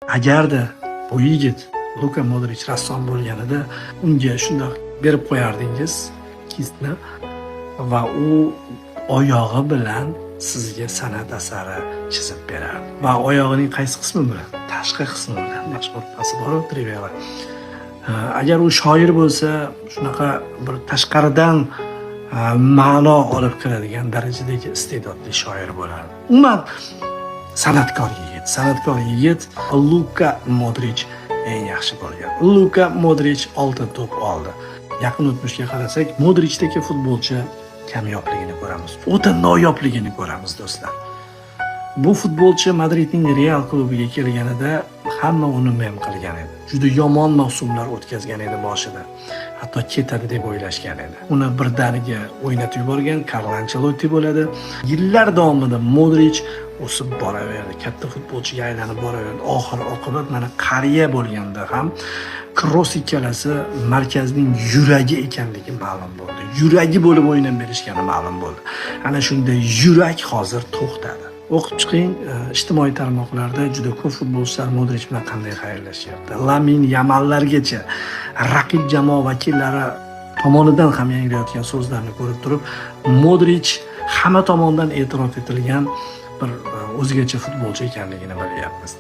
Agarda bu yigit Luka Modric rassom bo'lganida unga shundoq berib qo'yardingiz kistni va u oyog'i bilan sizga san'at asari chizib berardi. Va oyog'ining qaysi qismi bilan? Tashqi qismi bilan. Mashg'ulotasi bor trivial. Agar u shoir bo'lsa, shunaqa bir tashqaridan ma'no olib kiradigan darajadagi iste'dodli shoir bo'lardi. Umuman san'atkor yigit Luka Modric eng yaxshi bo'lgan. Luka Modric oltin to'p oldi. Yaqin o'tmishga qarasak, Modricdagi futbolchi kamyobligini ko'ramiz. O'ta noyobligini ko'ramiz, do'stlar. Bu futbolchi Madridning Real klubiga kelganida hamma uni mem qilgan edi. Juda yomon mavsumlar o'tkazgan edi boshida. Hatto ketadi deb o'ylashgan edi. Uni birdaniga o'ynatib yuborgan Carlo Ancelotti bo'ladi. Yillar davomida Modric o'sib boraverdi, katta futbolchiga aylanib boraverdi. Oxir oqibat mana qariya bo'lganda ham Kroos ikkalasi markazning yuragi ekanligi ma'lum bo'ldi. Yuragi bo'lib o'ynab berishgani ma'lum bo'ldi. Ana shunda yurak hozir to'xtadi. O'qib chiqing, ijtimoiy tarmoqlarda juda ko'p futbolchilar Modric bilan qanday xayrlashyapti. Lamin Yamallargacha raqib jamoa vakillari tomonidan ham yangrayotgan so'zlarni ko'rib turib, Modric hamma tomonidan e'tirof etilgan bir o'zgacha futbolchi ekanligini bilyapmiz.